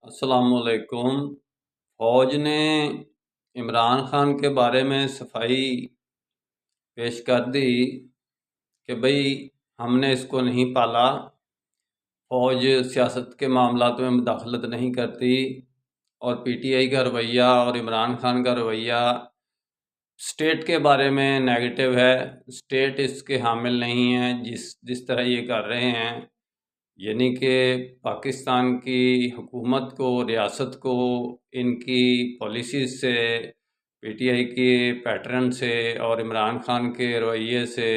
السلام علیکم۔ فوج نے عمران خان کے بارے میں صفائی پیش کر دی کہ بھئی ہم نے اس کو نہیں پالا، فوج سیاست کے معاملات میں مداخلت نہیں کرتی، اور پی ٹی آئی کا رویہ اور عمران خان کا رویہ اسٹیٹ کے بارے میں نیگیٹو ہے۔ اسٹیٹ اس کے حامل نہیں ہے جس طرح یہ کر رہے ہیں، یعنی کہ پاکستان کی حکومت کو، ریاست کو ان کی پالیسیز سے، پی ٹی آئی کے پیٹرن سے اور عمران خان کے رویے سے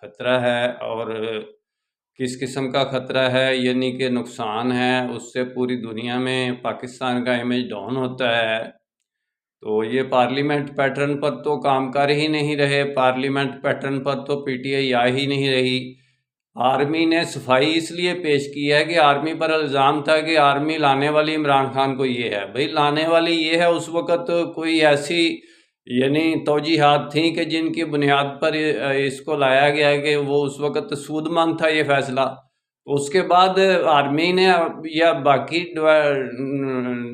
خطرہ ہے۔ اور کس قسم کا خطرہ ہے؟ یعنی کہ نقصان ہے، اس سے پوری دنیا میں پاکستان کا امیج ڈاؤن ہوتا ہے۔ تو یہ پارلیمنٹ پیٹرن پر تو کام کر ہی نہیں رہے، پارلیمنٹ پیٹرن پر تو پی ٹی آئی آ ہی نہیں رہی۔ آرمی نے صفائی اس لیے پیش کی ہے کہ آرمی پر الزام تھا کہ آرمی لانے والی عمران خان کو یہ ہے۔ بھئی لانے والی یہ ہے، اس وقت کوئی ایسی یعنی توجیحات تھیں کہ جن کی بنیاد پر اس کو لایا گیا کہ وہ اس وقت سود مند تھا یہ فیصلہ۔ اس کے بعد آرمی نے یا باقی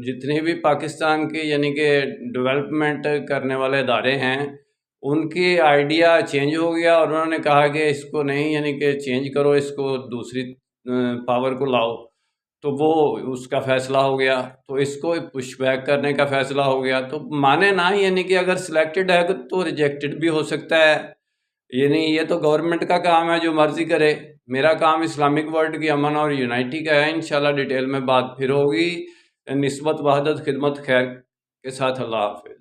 جتنے بھی پاکستان کے یعنی کہ ڈیولپمنٹ کرنے والے ادارے ہیں، ان کی آئیڈیا چینج ہو گیا اور انہوں نے کہا کہ اس کو نہیں، یعنی کہ چینج کرو، اس کو دوسری پاور کو لاؤ، تو وہ اس کا فیصلہ ہو گیا، تو اس کو پش بیک کرنے کا فیصلہ ہو گیا۔ تو مانے نہ، یعنی کہ اگر سلیکٹڈ ہے تو ریجیکٹڈ بھی ہو سکتا ہے، یعنی یہ تو گورنمنٹ کا کام ہے جو مرضی کرے۔ میرا کام اسلامک ورلڈ کی امن اور یونائٹی کا ہے۔ انشاءاللہ ڈیٹیل میں بات پھر ہوگی۔ نسبت، وحدت، خدمت، خیر کے ساتھ۔ اللہ حافظ۔